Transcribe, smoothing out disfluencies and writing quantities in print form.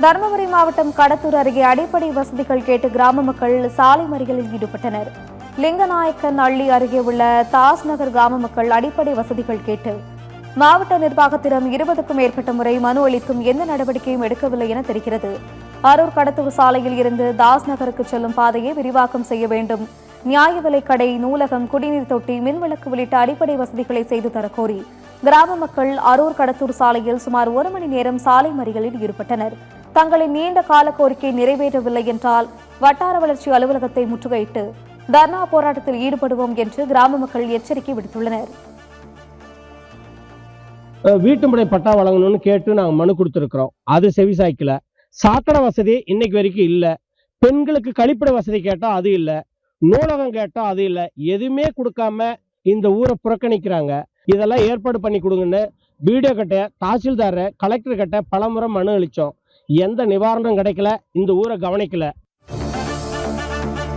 தருமபுரி மாவட்டம் கடத்தூர் அருகே அடிப்படை வசதிகள் கேட்டு கிராம மக்கள் சாலை மறியலில் ஈடுபட்டனர். லிங்கநாயக்கன் அள்ளி அருகே உள்ள தாஸ் நகர் கிராம மக்கள் அடிப்படை வசதிகள் கேட்டு மாவட்ட நிர்வாகத்திடம் 20க்கும் மேற்பட்ட முறை மனு அளித்தும் எந்த நடவடிக்கையும் எடுக்கவில்லை என தெரிகிறது. அரூர் கடத்தூர் சாலையில் இருந்து தாஸ் நகருக்கு செல்லும் பாதையை விரிவாக்கம் செய்ய வேண்டும், நியாய விலைக் கடை, நூலகம், குடிநீர் தொட்டி, மின்விளக்கு உள்ளிட்ட அடிப்படை வசதிகளை செய்து தரக்கோரி கிராம மக்கள் அரூர் கடத்தூர் சாலையில் சுமார் 1 மணி நேரம் சாலை மறியலில் ஈடுபட்டனர். தங்களின் நீண்ட கால கோரிக்கை நிறைவேற்றவில்லை என்றால் வட்டார வளர்ச்சி அலுவலகத்தை முற்றுகையிட்டு தர்ணா போராட்டத்தில் ஈடுபடுவோம் என்று கிராம மக்கள் எச்சரிக்கை விடுத்துள்ளனர். வீட்டு முறை பட்டா வழங்கணும்னு கேட்டு நாங்கள் மனு கொடுத்துருக்குறோம். அது செவிசாய்க்கல. சாக்கடை வசதி இன்னைக்கு வரைக்கும் இல்லை. பெண்களுக்கு கழிப்பிட வசதி கேட்டால் அது இல்லை. நூலகம் கேட்டால் அது இல்லை. எதுவுமே கொடுக்காம இந்த ஊரை புறக்கணிக்கிறாங்க. இதெல்லாம் ஏற்பாடு பண்ணி கொடுங்கன்னு வீடியோ கிட்ட, தாசில்தார், கலெக்டர் கிட்ட பலமுறை மனு அளித்தோம். எந்த நிவாரணம் கிடைக்கல. இந்த ஊரை கவனிக்கல.